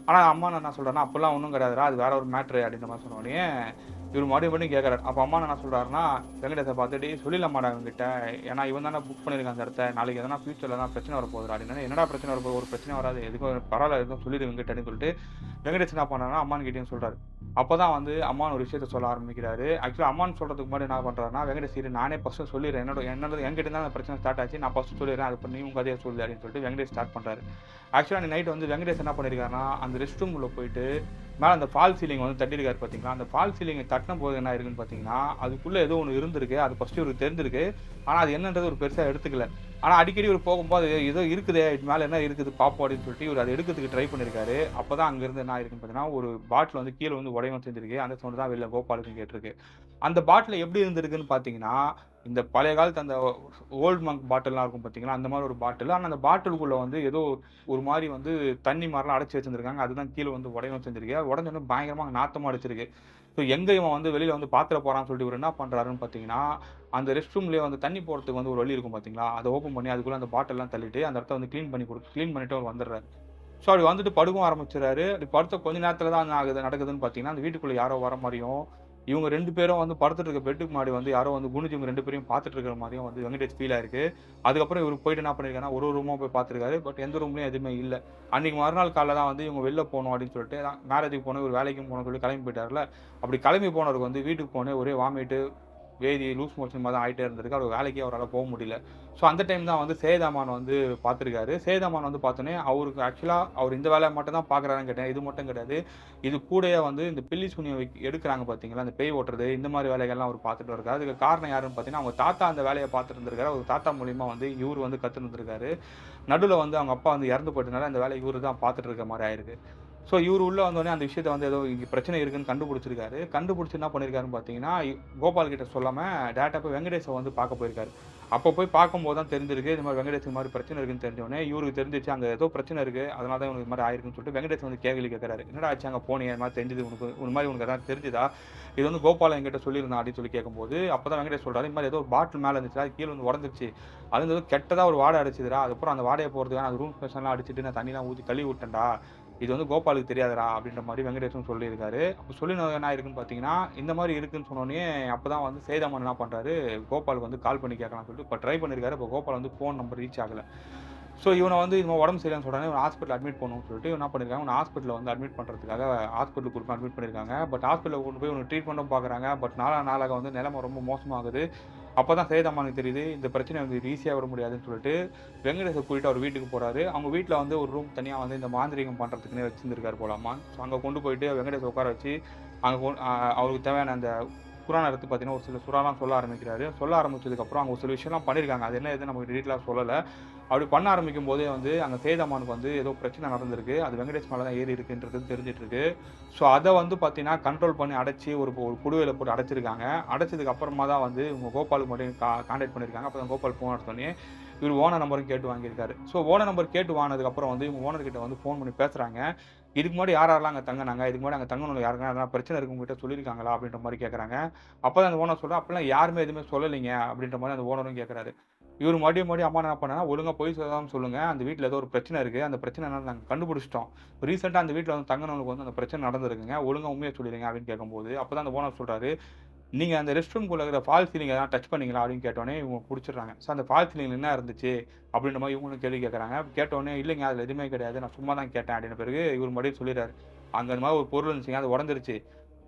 ஆனா அம்மான் என்ன சொல்றாருன்னா, "அப்பல்லாம் ஒண்ணும் கிடையாதுடா. அது வேற ஒரு மேட்டரு" அப்படின்ற மாரி சொன்னோனயே, இவரு மறுபடியும் கேட்கறாரு. அப்ப அம்மான் என்ன சொல்றாருன்னா, வெங்கடேஷ பார்த்து, "டேய் சொல்லிடலாமாடா இவன்கிட்ட. ஏன்னா இவன் தானே புக் பண்ணியிருக்கான் அந்த இடத்த. நாளைக்கு எதனா ஃபியூச்சர்ல எதனா பிரச்சனை வரப்போகுதுடா" அப்படின்னோனே, "என்னடா பிரச்சனை வரப்போகுது? ஒரு பிரச்சனையும் வராது. எதுக்கும் பரவால்ல எதுக்கும் சொல்லிடு இவன்கிட்ட" அப்படின்னு சொல்லிட்டு வெங்கடேஷ் என்ன பண்ணாருன்னா, அம்மான் கிட்டயும் சொல்றாரு. அப்பதான் வந்து அம்மான் ஒரு விஷயத்த சொல்ல ஆரம்பிக்கிறாரு. ஆக்சுவலா அம்மான் சொல்றதுக்கு முன்னாடி என்ன பண்றாருன்னா, வெங்கடேஷ் இரு நானே ஃபர்ஸ்ட்டு சொல்லிர்றேன். என்னோடது என்கிட்ட தான் அந்த பிரச்சனை ஸ்டார்ட் ஆச்சு. நான் ஃபர்ஸ்ட்டு சொல்லிர்றேன். அதுக்கப்புறம் நீ உன் கதைய சொல்லு அப்படின்னு சொல்லிட்டு வெங்கடேஷ் ஸ்டார்ட் பண்றாரு. ஆக்சுவலா அன்னைக்கு நைட் வந்து வெங்கடேஷ் என்ன பண்ணியிருக்காருன்னா, அந்த ரெஸ்ட் ரூம்குள்ள போயிட்டு மேல அந்த ஃபால் சீலிங் வந்து தட்டியிருக்காரு பார்த்தீங்களா? அந்த ஃபால் சீலிங்க தட்டுனபோது என்ன ஆயிருக்குன்னு பார்த்தீங்கன்னா, அதுக்குள்ள ஏதோ ஒண்ணு இருந்திருக்கு. அது ஃபர்ஸ்ட்டு இவருக்கு தெரிஞ்சிருக்கு. ஆனா அது என்னன்றது இவரு பெருசா எடுத்துக்கல. ஆனா அடிக்கடி இவரு போகும்போது, "ஏதோ இருக்குதே, இது மேல என்ன இருக்குது பார்ப்போம்" அப்படின்னு சொல்லிட்டு இவரு அத எடுக்கிறதுக்கு ட்ரை பண்ணியிருக்காரு. அப்பதான் அங்கருந்து என்ன ஆயிருக்குன்னு பார்த்தீங்கன்னா, ஒரு பாட்டில் வந்து கீழ வந்து உடையவும் செஞ்சிருக்கு. அந்த சவுண்ட் தான் வெளில கோபாலுக்கும் கேட்டிருக்கு. அந்த பாட்டில் எப்படி இருந்திருக்குன்னு பார்த்தீங்கன்னா, இந்த பழைய காலத்து அந்த ஓல்ட் மங்க் பாட்டில்லாம் இருக்கும் பார்த்தீங்களா? அந்த மாரி ஒரு பாட்டில். ஆனா அந்த பாட்டிலுக்குள்ள வந்து ஏதோ ஒரு மாரி வந்து தண்ணி மாரிலாம் அடைச்சு வச்சிருந்திருக்காங்க. அதுதான் கீழ வந்து உடையவும் செஞ்சிருக்கு. உடைஞ்சோனே பயங்கரமா நாத்தமா அடிச்சிருக்கு. ஸோ எங்க இவன் வந்து வெளில வந்து பாத்துற போறான்னு சொல்லிட்டு இவரு என்ன பண்றாருன்னு பார்த்தீங்கன்னா, அந்த ரெஸ்ட் ரூம்லயே வந்து தண்ணி போறதுக்கு வந்து ஒரு வழி இருக்கும் பார்த்தீங்களா? அத ஓப்பன் பண்ணி அதுக்குள்ள அந்த பாட்டில்லாம் தள்ளிட்டு, அந்த இடத்த வந்து கிளீன் பண்ணிட்டு அவரு வந்துர்றாரு. ஸோ அப்படி வந்துட்டு படுக்கவும் ஆரம்பிச்சுறாரு. அப்படி படுத்த கொஞ்ச நேரத்தில தான் என்ன ஆகுது நடக்குதுன்னு பார்த்தீங்கன்னா, அந்த வீட்டுக்குள்ள யாரோ வர மாரியும், இவங்க 2 பேரும் வந்து படுத்துட்டு இருக்க பெட்டுக்கு முன்னாடி வந்து யாரோ வந்து குனிஞ்சு இவங்க 2 பேரையும் பார்த்துட்டு இருக்கிற மாரியும் வந்து வெங்கடேஷ் ஃபீல் ஆயிருக்கு. அதுக்கப்புறம் இவரு போயிட்டு என்ன பண்ணியிருக்காருன்னா, ஒரு ஒரு ரூமா போய் பார்த்துருக்காரு. பட் எந்த ரூம்லயும் எதுவுமே இல்ல. அன்னைக்கு மறுநாள் காலைல தான் வந்து இவங்க வெளில போணும் அப்படின்னு சொல்லிட்டு, மேரேஜுக்கு போணும், இவரு வேலைக்கும் போணும்னு சொல்லி கிளம்பி போயிட்டார்ல. அப்படி கிளம்பி போனவருக்கு வந்து வீட்டுக்கு போனோனே ஒரே வாமிட்டு, பேதி, லூஸ் மோஷன் மாரி தான் ஆயிட்டே இருந்திருக்கு. அவரு வேலைக்கே அவரால போ முடியல. ஸோ அந்த டைம் தான் வந்து சேதாமான் வந்து பார்த்துருக்காரு. சேதாமான் வந்து பார்த்தோனே, அவருக்கு ஆக்சுவலா அவர் இந்த வேலைய மட்டும் தான் பார்க்குறாரான்னு கேட்டேன். இது மட்டும் கிடையாது. இது கூடயே வந்து இந்த பில்லி சூனியம் எடுக்குறாங்க பார்த்தீங்களா, அந்த பேய் ஓட்டுறது, இந்த மாரி வேலைகள்லாம் அவரு பார்த்துட்டு இருக்காரு. அதுக்கு காரணம் யாருன்னு பார்த்தீங்கன்னா, அவங்க தாத்தா அந்த வேலைய பார்த்துட்டு இருந்திருக்காரு. அவங்க தாத்தா மூலியமா வந்து இவரு வந்து கத்துருந்துருக்காரு. நடுவுல வந்து அவங்க அப்பா வந்து இறந்து போயிட்டனால, அந்த வேலைய இவரு தான் பார்த்துட்டு இருக்க மாரி ஆயிருக்கு. ஸோ இவரு உள்ள வந்தோனே அந்த விஷயத்த வந்து ஏதோ இங்க பிரச்சனை இருக்குன்னு கண்டுபிடிச்சிருக்காரு. கண்டுபிடிச்சு என்ன பண்ணியிருக்காருன்னு பார்த்தீங்கன்னா, கோபால் கிட்ட சொல்லாம டைரக்ட்டா போய் வெங்கடேஷ வந்து பார்க்க போயிருக்காரு. அப்ப போய் பார்க்கும்போது தான் தெரிஞ்சிருக்கு. இது மாரி வெங்கடேஷ் இந்த மாரி பிரச்சனை இருக்குன்னு தெரிஞ்சோனே, இவருக்கு தெரிஞ்சிருச்சு அங்க ஏதோ பிரச்சனை இருக்கு. அதனால தான் இவனுக்கு இது மாரி ஆயிருக்குன்னு சொல்லிட்டு வெங்கடேஷ் வந்து கேள்வி கேட்கறாரு. "என்னடா ஆச்சு அங்க போனியே? இது மாரி தெரிஞ்சது உனக்கு இது மாரி உனக்கு எதாவது தெரிஞ்சுதா? இது வந்து கோபால் என்கிட்ட சொல்லியிருந்தான்" அப்படின்னு சொல்லி கேட்கும்போது, அப்பதான் வெங்கடேஷ் சொல்றாரு, "இந்த மாரி ஏதோ ஒரு பாட்டில் மேல இருந்துச்சுடா. அது கீழ வந்து உடைஞ்சிருச்சு. அது வந்து ஏதோ கெட்டதா ஒரு வாடை அடிச்சுதுடா. அதுக்கப்புறம் அந்த வாடைய போறதுக்காக அந்த ரூம் ஃப்ரெஷ்னர்லாம் அடிச்சுட்டு நான் தண்ணிலாம் ஊத்தி கழுவி விட்டேன்டா. இது வந்து கோபாலுக்கு தெரியாதுடா" அப்படின்ற மாரி வெங்கடேஷும் சொல்லியிருக்காரு. அப்ப சொல்லினது என்ன ஆயிருக்குன்னு பார்த்தீங்கன்னா, இந்த மாரி இருக்குன்னு சொன்னோனயே, அப்பதான் வந்து சேதாமன் என்ன பண்றாரு, கோபாலுக்கு வந்து கால் பண்ணி கேட்கலாம்னு சொல்லிட்டு இப்ப ட்ரை பண்ணியிருக்காரு. இப்ப கோபால் வந்து ஃபோன் நம்பர் ரீச் ஆகல. ஸோ இவன வந்து இது மாரி உடம்பு சரியில்லன்னு சொல்றாங்க. இவன ஹாஸ்பிட்டல் அட்மிட் பண்ணணும்னு சொல்லிட்டு இவன் என்ன பண்ணியிருக்காங்க, இவன ஹாஸ்பிட்டல்ல வந்து அட்மிட் பண்றதுக்காக ஹாஸ்பிட்டலுக்கு கூட்டிட்டு போய் அட்மிட் பண்ணியிருக்காங்க. பட் ஹாஸ்பிட்டல்ல கொண்டு போய் இவனுக்கு ட்ரீட்மெண்ட்டும் பார்க்குறாங்க. பட் நாளாக வந்து நிலைமை ரொம்ப மோசமாகுது. அப்பதான் சேதம்மானுக்கு தெரியுது, இந்த பிரச்சனை வந்து ஈஸியா விட முடியாதுன்னு சொல்லிட்டு, வெங்கடேஷ கூட்டிட்டு அவர் வீட்டுக்கு போறாரு. அவங்க வீட்ல வந்து ஒரு ரூம் தனியா வந்து இந்த மாந்திரீகம் பண்றதுக்குன்னே வச்சிருந்திருக்காரு போல அம்மா. ஸோ அங்க கொண்டு போயிட்டு வெங்கடேஷ உட்கார வச்சு, அங்க அவருக்கு தேவையான அந்த குரான் எடுத்து பார்த்தீங்கன்னா, ஒரு சில சூறாலாம் சொல்ல ஆரம்பிக்கிறாரு. சொல்ல ஆரம்பிச்சதுக்கப்புறம் அங்க ஒரு சில விஷயம்லாம் பண்ணியிருக்காங்க. அது என்ன ஏதுன்னு நமக்கு டீட்டெயிலா சொல்லல. அப்படி பண்ண ஆரம்பிக்கும்போதே வந்து அங்க சேதம்மானுக்கு வந்து ஏதோ பிரச்சனை நடந்திருக்கு. அது வெங்கடேஷ் மேல தான் ஏறி இருக்குன்றது தெரிஞ்சுட்டு இருக்கு. ஸோ அத வந்து பார்த்தீங்கன்னா, கண்ட்ரோல் பண்ணி அடைச்சு ஒரு ஒரு குடுவையில போட்டு அடைச்சிருக்காங்க. அடைச்சதுக்கு அப்புறமா தான் வந்து இவங்க கோபாலுக்கு மட்டும் கான்டாக்ட் பண்ணியிருக்காங்க. அப்பதான் கோபால் ஃபோன் எடுத்தோனே, இவரு ஓனர் நம்பரும் கேட்டு வாங்கியிருக்காரு. ஸோ ஓனர் நம்பர் கேட்டு வாங்குனதுக்கப்புறம் வந்து இவங்க ஓனர் கிட்ட வந்து ஃபோன் பண்ணி பேசுறாங்க. இதுக்கு முன்னாடி யார் யாரெல்லாம் அங்க தங்குனாங்க? இதுக்கு முன்னாடி அங்க தங்குனவங்க யாருக்காவது எதனா பிரச்சனை இருக்கு உங்ககிட்ட சொல்லியிருக்காங்களா? அப்படின்ற மாரி கேட்கறாங்க. அப்பதான் அந்த ஓனர் சொல்றான், "அப்படிலாம் யாருமே எதுவுமே சொல்லலைங்க" அப்படின்ற மாரி அந்த ஓனரும் கேட்கறாரு. இவரு மறுபடியும் அம்மா என்ன பண்ணாங்கன்னா, "ஒழுங்கா பொய் சொல்லாம சொல்லுங்க. அந்த வீட்ல ஏதோ ஒரு பிரச்சனை இருக்கு. அந்த பிரச்சனை என்னன்னு நாங்க கண்டுபிடிச்சுட்டோம். ரீசென்ட்டா அந்த வீட்ல வந்து தங்குனவங்களுக்கு வந்து அந்த பிரச்சனை நடந்திருக்குங்க. ஒழுங்கா உண்மைய சொல்லிடுங்க" அப்படின்னு கேட்கும்போது, அப்பதான் அந்த ஓனர் சொல்றாரு, "நீங்க அந்த ரெஸ்ட் ரூம்குள்ள இருக்கிற ஃபால்ஸ் சீலிங் எதனா டச் பண்ணீங்களா?" அப்படின்னு கேட்டோனே இவங்க புடிச்சுடுறாங்க. "சார் அந்த ஃபால்ஸ் சீலிங்ல என்ன இருந்துச்சு?" அப்படின்ற மாரி இவங்களும் கேள்வி கேட்கறாங்க. கேட்டோனே, "இல்லைங்க அதுல எதுவுமே கிடையாது. நான் சும்மா தான் கேட்டேன்" அப்படின்ன பிறகு இவரு மறுபடியும் சொல்லிறாரு. "அங்க இந்த மாரி ஒரு பொருள் இருந்துச்சுங்க. அது உடைஞ்சிருச்சு.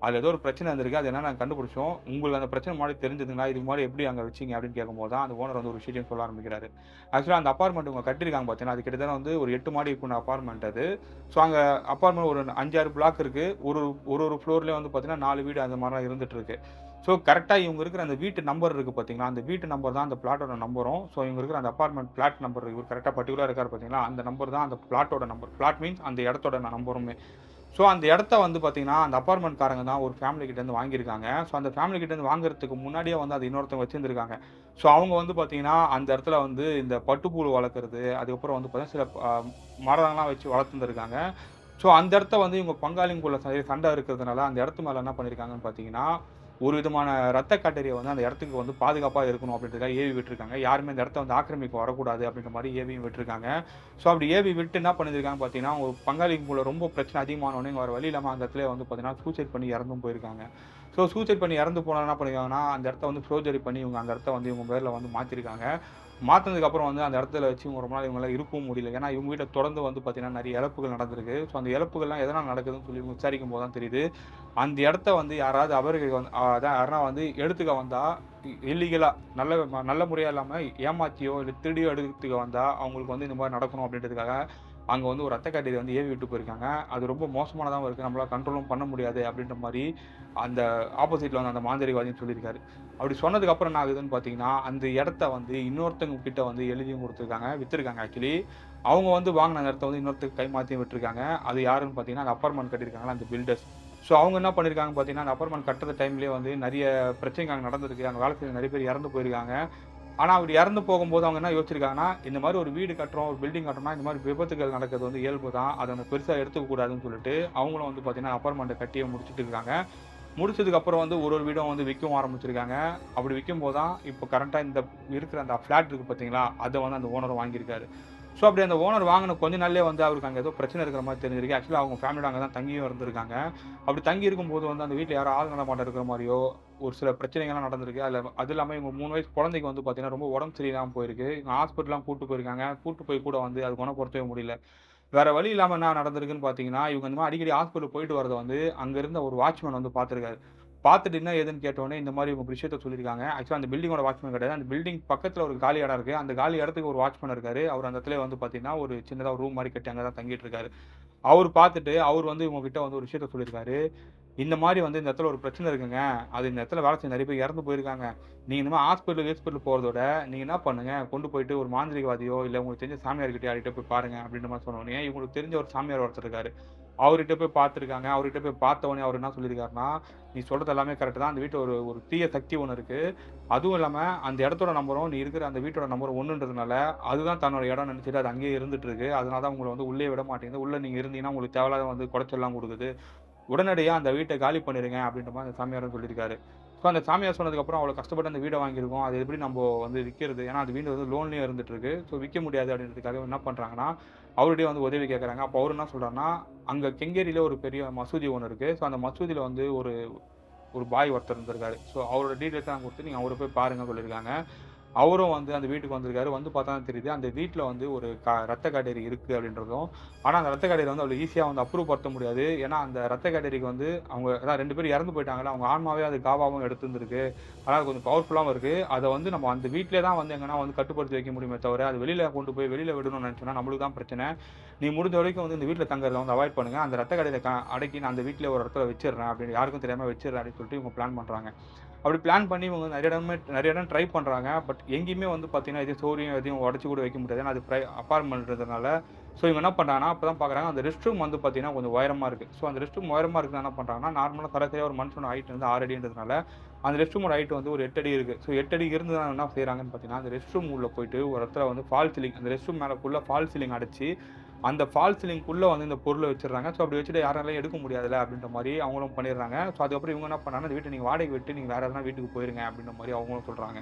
அதுல ஏதோ ஒரு பிரச்சனை இருந்திருக்கு. அது என்னன்னு நாங்க கண்டுபிடிச்சோம். உங்களுக்கு அந்த பிரச்சனை முன்னாடி தெரிஞ்சதுங்களா? இதுக்கு முன்னாடி எப்படி அங்க வச்சீங்க?" அப்படின்னு கேட்கும்போது தான் அந்த ஓனர் வந்து ஒரு விஷயத்தையும் சொல்ல ஆரம்பிக்கிறாரு. ஆக்சுவலா அந்த அபார்ட்மெண்ட் இவங்க கட்டியிருக்காங்க பார்த்தீங்கன்னா, அது கிட்டத்தட்ட வந்து ஒரு 8 மாடி கொண்ட அபார்ட்மெண்ட் அது. ஸோ அங்க அபார்ட்மெண்ட் ஒரு 5, 6 பிளாக் இருக்கு. ஒரு ஒரு ஃப்ளோர்லயும் வந்து பார்த்தீங்கன்னா 4 வீடு அந்த மாரிலாம் இருந்துட்டு இருக்கு. ஸோ கரெக்ட்டா இவங்க இருக்கிற அந்த வீட்டு நம்பர் இருக்கு பார்த்தீங்களா, அந்த வீட்டு நம்பர் தான் அந்த பிளாட்டோட நம்பரும். ஸோ இவங்க இருக்கிற அந்த அபார்ட்மெண்ட் பிளாட் நம்பர் இவரு கரெக்ட்டா பர்ட்டிகுலரா இருக்காரு பார்த்தீங்களா, அந்த நம்பர் தான் அந்த பிளாட்டோட நம்பர். பிளாட் மீன்ஸ் அந்த இடத்தோட நம்பருமே. ஸோ அந்த இடத்த வந்து பார்த்தீங்கன்னா, அந்த அபார்ட்மெண்ட் காரங்க தான் ஒரு ஃபேமிலி கிட்டேருந்து வாங்கியிருக்காங்க. ஸோ அந்த ஃபேமிலி கிட்டேருந்து வாங்குறதுக்கு முன்னாடியே வந்து அத இன்னொருத்தவங்க வச்சிருந்திருக்காங்க. ஸோ அவங்க வந்து பார்த்தீங்கன்னா, அந்த இடத்துல வந்து இந்த பட்டுப்புழு வளர்க்கறது, அதுக்கப்புறம் வந்து பார்த்தீங்கன்னா, சில மரம்லாம் வச்சு வளர்த்துருந்துருக்காங்க. ஸோ அந்த இடத்த வந்து இவங்க பங்காளிங்களுக்குள்ள சண்டை இருக்கிறதுனால, அந்த இடத்து மேல என்ன பண்ணியிருக்காங்கன்னு பார்த்தீங்கன்னா, ஒரு விதமான ரத்த கட்டளைய வந்து அந்த இடத்துக்கு வந்து பாதுகாப்பா இருக்கணும் அப்படின்றதுக்காக ஏவி விட்டுருக்காங்க. யாருமே இந்த இடத்த வந்து ஆக்கிரமிக்க வரக்கூடாது அப்படின்ற மாரி ஏவியும் விட்டுருக்காங்க. ஸோ அப்படி ஏவி விட்டு என்ன பண்ணியிருக்காங்க பார்த்தீங்கன்னா, ஒரு பங்காளிக்குள்ள ரொம்ப பிரச்சனை அதிகமான உடனே வேற வழி இல்லாம அந்த இடத்துலயே வந்து பார்த்தீங்கன்னா, சூசைட் பண்ணி இறந்தும் போயிருக்காங்க. ஸோ சூசைட் பண்ணி இறந்து போனா என்ன பண்ணியிருக்காங்கன்னா, அந்த இடத்த வந்து ஃபோர்ஜரி பண்ணி இவங்க அந்த இடத்த வந்து இவங்க பேர்ல வந்து மாத்திருக்காங்க. மாத்துனதுக்கு அப்புறம் வந்து அந்த இடத்துல வச்சு இவங்க ரொம்ப நாள் இவங்களால இருக்கவும் முடியல. ஏன்னா இவங்க வீட்ல தொடர்ந்து வந்து பார்த்தீங்கன்னா, நெறைய இழப்புகள் நடந்திருக்கு. ஸோ அந்த இழப்புகள்லாம் எதனால நடக்குதுன்னு சொல்லி இவங்க விசாரிக்கும்போது தான் தெரியுது. அந்த இடத்த வந்து யாராவது அபகரிக்க வந்து அதான் யாருனா வந்து எடுத்துக்க வந்தா, இல்லீகலா நல்ல முறையா இல்லாம ஏமாத்தியோ, இல்ல திருடியோ எடுத்துக்க வந்தா, அவங்களுக்கு வந்து இந்த மாரி நடக்கணும் அப்படின்றதுக்காக, அங்க வந்து ஒரு ரத்த கண்ணீர வந்து ஏவி விட்டு போயிருக்காங்க. அது ரொம்ப மோசமானதாவும் இருக்கு. நம்மளால கண்ட்ரோலும் பண்ண முடியாது அப்படின்ற மாரி அந்த ஆப்போசிட்ல வந்து அந்த மாந்திரீகவாதியும் சொல்லியிருக்காரு. அப்படி சொன்னதுக்கு அப்புறம் என்ன ஆகுதுன்னு பார்த்தீங்கன்னா, அந்த இடத்த வந்து இன்னொருத்தவங்க கிட்ட வந்து எழுதியும் குடுத்துருக்காங்க. வித்துருக்காங்க ஆக்சுவலி. அவங்க வந்து வாங்குன அந்த இடத்த வந்து இன்னொருத்தருக்கு கைமாத்தியும் விட்டுருக்காங்க. அது யாருன்னு பார்த்தீங்கன்னா, அந்த அபார்ட்மெண்ட் கட்டியிருக்காங்கல்ல அந்த பில்டர்ஸ். ஸோ அவங்க என்ன பண்ணியிருக்காங்கன்னு பார்த்தீங்கன்னா, அந்த அபார்ட்மெண்ட் கட்டுற டைம்லயே வந்து நெறைய பிரச்சனைகள் அங்க நடந்திருக்கு. அங்க வேலை செய்ற நெறைய பேர் இறந்து போயிருக்காங்க. ஆனா, அவரு இறந்து போகும்போது அவங்க என்ன யோசிச்சிருக்காங்கன்னா, இந்த மாரி ஒரு வீடு கட்டுறோம், ஒரு பில்டிங் கட்டுறோம்னா, இந்த மாரி விபத்துகள் நடக்கிறது வந்து இயல்பு தான். அத நம்ம பெருசா எடுத்துக்க கூடாதுன்னு சொல்லிட்டு, அவங்களும் வந்து பார்த்தீங்கன்னா, அபார்ட்மெண்ட்ட கட்டியே முடிச்சுட்டு இருக்காங்க. முடிச்சதுக்கு அப்புறம் வந்து ஒரு ஒரு வீடும் வந்து விக்கவும் ஆரம்பிச்சிருக்காங்க. அப்படி விக்கும்போது தான், இப்போ கரண்ட்டா இந்த இருக்கிற அந்த ஃப்ளாட் இருக்கு பார்த்தீங்களா, அத வந்து அந்த ஓனரும் வாங்கியிருக்காரு. ஸோ, அப்படி அந்த ஓனர் வாங்குன கொஞ்ச நாள்லயே வந்து அவருக்கு அங்க ஏதோ பிரச்சனை இருக்கிற மாரி தெரிஞ்சிருக்கு. ஆக்சுவலா அவங்க ஃபேமிலியோட அங்க தான் தங்கியும் இருந்திருக்காங்க. அப்படி தங்கி இருக்கும்போது வந்து அந்த வீட்ல யாரோ ஆள் நடமாட்டம் இருக்கிற மாரியோ, ஒரு சில பிரச்சனைகள்லாம் நடந்திருக்கு. அது இல்லாம இவங்க 3 வயசு குழந்தைக்கு வந்து பார்த்தீங்கன்னா, ரொம்ப உடம்பு சரியில்லாம போயிருக்கு. இவங்க ஹாஸ்பிட்டல்லாம் கூட்டு போயிருக்காங்க. கூட்டு போய் கூட வந்து அது குணப்படுத்தவே முடியல. வேற வழி இல்லாம என்ன நடந்திருக்குன்னு பார்த்தீங்கன்னா, இவங்க இந்த மாரி அடிக்கடி ஹாஸ்பிட்டல் போயிட்டு வரத வந்து, அங்க இருந்த ஒரு வாட்ச்மேன் வந்து பார்த்துருக்காரு. பார்த்துட்டு என்ன ஏதுன்னு கேட்டவுனே, இந்த மாரி இவங்க விஷயத்த சொல்லியிருக்காங்க. ஆக்சுவலா அந்த பில்டிங்கோட வாட்ச்மேன் கிடையாது. அந்த பில்டிங் பக்கத்துல ஒரு காலி இடம் இருக்கு. அந்த காலி இடத்துக்கு ஒரு வாட்ச்மேன் இருக்காரு. அவரு அந்த இடத்திலேயே வந்து பார்த்தீங்கன்னா, ஒரு சின்னதா ஒரு ரூம் மாரி கட்டி அங்க தான் தங்கிட்டு இருக்காரு. அவரு பார்த்துட்டு, அவரு வந்து இவங்க கிட்ட வந்து ஒரு விஷயத்த சொல்லியிருக்காரு. இந்த மாரி வந்து இந்த இடத்துல ஒரு பிரச்சனை இருக்குங்க. அது இந்த இடத்துல வேலை செஞ்ச நெறைய பேர் இறந்து போயிருக்காங்க. நீங்க இந்த மாரி ஹாஸ்பிட்டல் போறத விட, நீங்க என்ன பண்ணுங்க, கொண்டு போயிட்டு ஒரு மாந்திரிகவாதியோ, இல்ல உங்களுக்கு தெரிஞ்ச சாமியார்கிட்டயோ யார்கிட்டயோ போய் பாருங்க அப்படின்ற மாரி சொன்ன உடனே, இவங்களுக்கு தெரிஞ்ச ஒரு சாமியார் ஒருத்தர் இருக்காரு. அவர்கிட்ட போய் பார்த்துருக்காங்க. அவர்கிட்ட போய் பார்த்த உடனே அவரு என்ன சொல்லியிருக்காருன்னா, "நீ சொல்றது எல்லாமே கரெக்ட் தான். அந்த வீட்ல ஒரு ஒரு தீய சக்தி ஒண்ணு இருக்கு. அதுவும் இல்லாம அந்த இடத்தோட நம்பரும், நீ இருக்கிற அந்த வீட்டோட நம்பரும் ஒண்ணுன்றதுனால, அதுதான் தன்னோட இடம்னு நெனச்சுட்டு அது அங்கேயே இருந்துட்டு இருக்கு. அதனால தான் உங்கள வந்து உள்ளயே விட மாட்டேங்குது. உள்ள நீங்க இருந்தீங்கன்னா, உங்களுக்கு தேவையில்லாத வந்து குடைச்சல்லாம் குடுக்குது. உடனடியா அந்த வீட்ட காலி பண்ணிருங்க அப்படின்ற மாரி அந்த சாமியாரும் சொல்லியிருக்காரு. ஸோ அந்த சாமியார் சொன்னதுக்கப்புறம் அவ்வளோ கஷ்டப்பட்டு அந்த வீட வாங்கியிருக்கோம். அது எப்படி நம்போ வந்து விக்கிறது? ஏன்னா அந்த வீடு வந்து லோன்லயும் இருந்துட்டு இருக்கு. ஸோ விக்க முடியாது அப்படின்றதுக்காக என்ன பண்றாங்கன்னா, அவருட்டயே வந்து உதவி கேட்கறாங்க. அப்போ அவரு என்ன சொல்றாருன்னா, அங்க கெங்கேரியில ஒரு பெரிய மசூதி ஒண்ணு இருக்கு. ஸோ அந்த மசூதியில வந்து ஒரு ஒரு பாய் ஒருத்தர் இருந்திருக்காரு. ஸோ அவரோட டீட்டெயில்ஸ்லாம் குடுத்து நீங்க அவர போய் பாருங்கன்னு சொல்லியிருக்காங்க. அவரும் வந்து அந்த வீட்டுக்கு வந்திருக்காரு. வந்து பார்த்தா தான் தெரியுது. அந்த வீட்ல வந்து ஒரு ரத்த காட்டேரி இருக்கு அப்படின்றதும், ஆனா அந்த ரத்த காட்டேரி வந்து அவ்வளோ ஈஸியா வந்து அப்ரூவ் படுத்த முடியாது. ஏன்னா அந்த ரத்த காட்டேரிக்கு வந்து அவங்க அதான் 2 பேரும் இறந்து போயிட்டாங்கல்ல. அவங்க ஆன்மாவே அது காவாவும் எடுத்திருந்திருக்கு. ஆனா அது கொஞ்சம் பவர்ஃபுல்லாவும் இருக்கு. அத வந்து நம்ம அந்த வீட்லயே தான் வந்து எங்கன்னா வந்து கட்டுப்படுத்தி வைக்க முடியுமே தவிர, அது வெளியில கொண்டு போய் வெளியில விடணும்னு நெனச்சோம்னா நம்மளுக்கு தான் பிரச்சனை. நீ முடிஞ்ச வரைக்கும் வந்து இந்த வீட்ல தங்குறத வந்து அவாய்ட் பண்ணுங்க. அந்த ரத்த காட்டேரிய அடக்கி நான் அந்த வீட்ல ஒரு இடத்துல வச்சுர்றேன் அப்படின்னு யாருக்கும் தெரியாம வச்சுர்றேன் அப்படின்னு சொல்லிட்டு இவங்க பிளான் பண்றாங்க. அப்படி பிளான் பண்ணி இவங்க நெறைய இடம் ட்ரை பண்றாங்க. பட் எங்கேயுமே வந்து பார்த்தீங்கன்னா, எதுவும் சோரியும் எதையும் உடைச்சு கூட வைக்க முடியாது. ஏன்னா அது அபார்ட்மெண்ட்ன்றதுனால. ஸோ இவங்க என்ன பண்றாங்கன்னா, அப்பதான் பார்க்குறாங்க அந்த ரெஸ்ட் ரூம் வந்து பார்த்தீங்கன்னா, கொஞ்சம் உயரமா இருக்கு. ஸோ அந்த ரெஸ்ட் ரூம் உயரமா இருக்குன்னா என்ன பண்றாங்கன்னா, நார்மலா சராசரியா ஒரு மனுஷனோட ஹைட் வந்து 6 அடின்றதுனால, அந்த ரெஸ்ட் ரூமோட ஹைட் வந்து ஒரு 8 அடி இருக்கு. ஸோ 8 அடி இருந்ததுனால என்ன செய்றாங்கன்னு பார்த்தீங்கன்னா, அந்த ரெஸ்ட் ரூம் உள்ள போயிட்டு ஒரு இடத்துல வந்து ஃபால்ஸ் சீலிங் அந்த ரெஸ்ட் ரூம் மேல ஃபுல்லா ஃபால்ஸ் சீலிங் அடைச்சு, அந்த ஃபால்ஸ் சீலிங்க்குள்ள வந்து இந்த பொருள வச்சுடுறாங்க. ஸோ அப்படி வச்சுட்டு யாராலயும் எடுக்க முடியாதுல்ல அப்படின்ற மாரி அவங்களும் பண்ணிடுறாங்க. ஸோ அதுக்கப்புறம் இவங்க என்ன பண்ணாங்கன்னா, இந்த வீட்ட நீங்க வாடகைக்கு விட்டு நீங்க வேற எதனா வீட்டுக்கு போயிருங்க அப்படின்ற மாரி அவங்களும் சொல்றாங்க.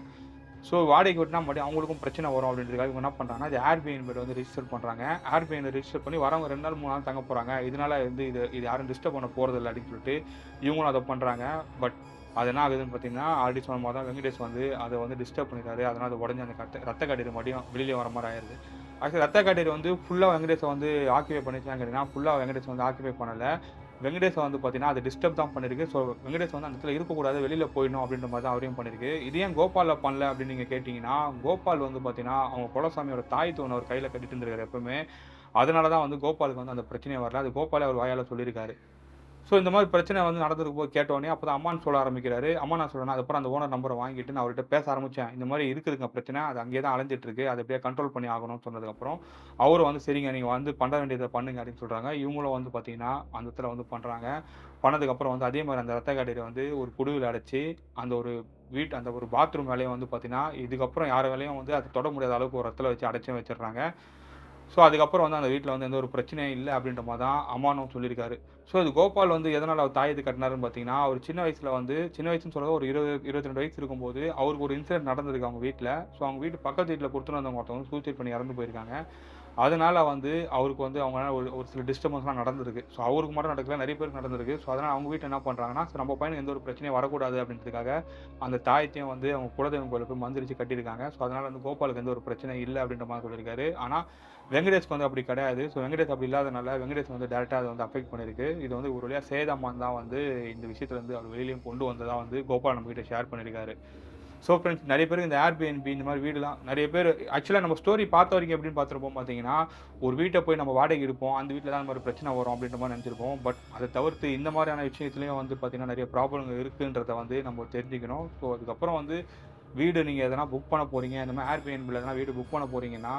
ஸோ வாடகைக்கு விட்டா மறுபடியும் அவங்களுக்கும் பிரச்சனை வரும் அப்படின்றதுக்காக இவங்க என்ன பண்றாங்கன்னா, இது Airbnb வந்து ரிஜிஸ்டர் பண்றாங்க. Airbnb ரிஜிஸ்டர் பண்ணி வரவங்க 2 நாள் 3 நாள் தங்க போறாங்க. இதனால வந்து இது இது யாரும் டிஸ்டர்ப் பண்ண போறதில்ல அப்படின்னு சொல்லிட்டு இவங்களும் அத பண்றாங்க. பட் அது என்ன ஆகுதுன்னு பார்த்தீங்கன்னா, ஆல்ரெடி சொன்ன மாரி தான் வெங்கடேஷ் வந்து அத வந்து டிஸ்டர்ப் பண்ணிட்டாரு. அதனால அது உடைஞ்சு அந்த ரத்த காட்டேரி மறுபடியும் வெளியில வர மாரி ஆயிருது. ஆக்சுவலா ரத்த காட்டேரி வந்து ஃபுல்லா வெங்கடேஷ வந்து ஆக்கிபை பண்ணிச்சான்னு கேட்டீங்கன்னா, ஃபுல்லா வெங்கடேஷ் வந்து ஆக்கிபை பண்ணல. வெங்கடேஷ வந்து பார்த்தீங்கன்னா, அது டிஸ்டர்ப் தான் பண்ணிருக்கு. ஸோ வெங்கடேஷ் வந்து அந்த இடத்துல இருக்கக்கூடாது, வெளியில போயிடணும் அப்படின்ற மாரி தான் அவரையும் பண்ணிருக்கு. இது ஏன் கோபால பண்ணல அப்படின்னு நீங்க கேட்டீங்கன்னா, கோபால் வந்து பார்த்தீங்கன்னா, அவங்க குலசாமியோட தாய் தூண அவர் கையில கட்டிட்டு இருந்திருக்காரு எப்பவுமே. அதனால தான் வந்து கோபாலுக்கு வந்து அந்த பிரச்சனையே வரல. அது கோபாலே அவர் வாயால சொல்லியிருக்காரு. ஸோ இந்த மாரி பிரச்சனை வந்து நடந்திருக்கு போது கேட்டோனே, அப்பதான் அம்மான்னு சொல்ல ஆரம்பிக்கிறாரு. அம்மா என்ன சொல்றேன்னா, அதுக்கப்புறம் அந்த ஓனர் நம்பர வாங்கிட்டு நான் அவர்ட்ட பேச ஆரம்பிச்சேன். இந்த மாரி இருக்குதுங்க பிரச்சனை. அது அங்கேயே தான் அலைஞ்சிட்டு இருக்கு. அத எப்படியா கண்ட்ரோல் பண்ணி ஆகணும்னு சொன்னதுக்கப்புறம், அவரும் வந்து சரிங்க நீங்க வந்து பண்ண வேண்டியத பண்ணுங்க அப்படின்னு சொல்றாங்க. இவங்களும் வந்து பார்த்தீங்கன்னா, அந்த இடத்துல வந்து பண்றாங்க. பண்ணதுக்கப்புறம் வந்து அதே மாரி அந்த ரத்த காட்டேரிய வந்து ஒரு குடுவைல அடைச்சு, அந்த ஒரு அந்த ஒரு பாத்ரூம் வேலையும் வந்து பார்த்தீங்கன்னா, இதுக்கப்புறம் யார் வேலையும் வந்து அத தொட முடியாத அளவுக்கு ஒரு இடத்துல வச்சு அடைச்சும் வச்சுடுறாங்க. ஸோ, அதுக்கப்புறம் வந்து அந்த வீட்ல வந்து எந்த ஒரு பிரச்சனையும் இல்ல அப்டின்ற மாரி தான் அம்மானும் சொல்லியிருக்காரு. ஸோ, இது கோபால் வந்து எதனால அவர் தாயத்த கட்டுனாருன்னு பார்த்தீங்கன்னா, அவர் சின்ன வயசுல வந்து சின்ன வயசுன்னு சொல்றது ஒரு 20, 22 வயசு இருக்கும்போது, அவருக்கு ஒரு இன்சிடென்ட் நடந்திருக்கு அவங்க வீட்ல. ஸோ, அவங்க வீட்டு பக்கத்து வீட்ல குடுத்துன்னு வந்தவங்க ஒருத்தவங்க சூசைட் பண்ணி இறந்து போயிருக்காங்க. அதனால வந்து அவருக்கு வந்து அவங்களால ஒரு ஒரு சில டிஸ்டர்பன்ஸ்லாம் நடந்திருக்கு. ஸோ, அவருக்கு மட்டும் நடக்கல, நெறைய பேருக்கு நடந்திருக்கு. ஸோ, அதனால அவங்க வீட்ல என்ன பண்றாங்கன்னா, சரி நம்ம பையனுக்கு எந்த ஒரு பிரச்சனையும் வரக்கூடாது அப்டின்றதுக்காக, அந்த தாயத்தையும் வந்து அவங்க குலதெய்வம் கோயில்ல போய் மந்திரிச்சு கட்டியிருக்காங்க. ஸோ, அதனால வந்து கோபாலுக்கு எந்த ஒரு பிரச்சனையும் இல்ல அப்டின்ற மாரி சொல்லியிருக்காரு. ஆனா, வெங்கடேஷ்க்கு வந்து அப்படி கிடையாது. ஸோ, வெங்கடேஷ் அப்படி இல்லாதனால, வெங்கடேஷ் வந்து டைரக்ட்டா அத வந்து அஃபெக்ட் பண்ணியிருக்கு. இது வந்து ஒரு வழியா சேது அம்மான் தான் வந்து இந்த விஷயத்துல இருந்து அவர் வெளிலயும் கொண்டு வந்ததா வந்து கோபால் நம்மகிட்ட ஷேர் பண்ணியிருக்காரு. ஸோ ஃப்ரெண்ட்ஸ் நெறைய பேருக்கு இந்த Airbnb இந்த மாரி வீடுலாம் நெறைய பேர் ஆக்சுவலா நம்ம ஸ்டோரி பார்த்த வரைக்கும் எப்படின்னு பார்த்துருப்போம் பார்த்தீங்கன்னா, ஒரு வீட்ட போய் நம்ம வாடகைக்கு எடுப்போம். அந்த வீட்ல தான் இந்த மாரி பிரச்சனை வரும் அப்படின்ற மாரி நெனச்சிருப்போம். பட் அத தவிர்த்து இந்த மாரியான விஷயத்துலயும் வந்து பார்த்தீங்கன்னா, நெறைய ப்ராப்ளம்கள் இருக்குன்றத வந்து நம்ம தெரிஞ்சுக்கணும். ஸோ அதுக்கப்புறம் வந்து வீடு நீங்க எதனா புக் பண்ண போறீங்க, இந்த மாரி Airbnbல எதனா வீடு புக் பண்ண போறீங்கன்னா,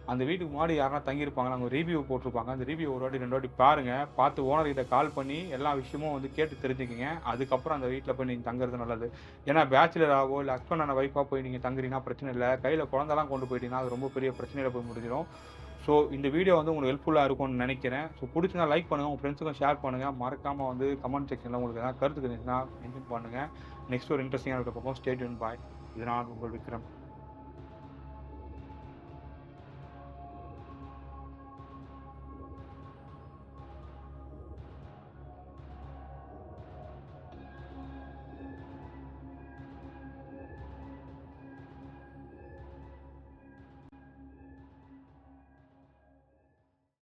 அந்த வீட்டுக்கு முன்னாடி யாருனா தங்கியிருப்பாங்களா, அங்க ரிவ்யூ போட்டிருப்பாங்க. அந்த ரிவ்யூ ஒரு வாட்டி, 2 வாட்டி பாருங்க. பார்த்து ஓனர் கிட்ட கால் பண்ணி எல்லா விஷயமும் வந்து கேட்டு தெரிஞ்சுக்கங்க. அதுக்கப்புறம் அந்த வீட்ல போய் நீங்க தங்குறது நல்லது. ஏன்னா பேச்சுலராவோ, இல்ல ஹஸ்பண்ட் அண்ட் ஒய்ஃபா போய் நீங்க தங்குறீங்கன்னா பிரச்சனை இல்ல. கையில குழந்தலாம் கொண்டு போயிட்டீங்கன்னா, அது ரொம்ப பெரிய பிரச்சனையில போய் முடிஞ்சிரும். ஸோ இந்த வீடியோ வந்து உங்களுக்கு ஹெல்ப்ஃபுல்லா இருக்கும்னு நெனைக்கிறேன். ஸோ புடிச்சிருந்தா லைக் பண்ணுங்க. உங்க ஃப்ரெண்ட்ஸுக்கும் ஷேர் பண்ணுங்க. மறக்காம வந்து கமெண்ட் செக்ஷன்ல உங்களுக்கு எதனா கருத்து இருந்துச்சுன்னா மென்ஷன் பண்ணுங்க. நெக்ஸ்ட் ஒரு இன்ட்ரஸ்டிங்கான வீடியோல பார்ப்போம். ஸ்டே டியூன் பாய். இது நான் உங்கள் விக்ரம்.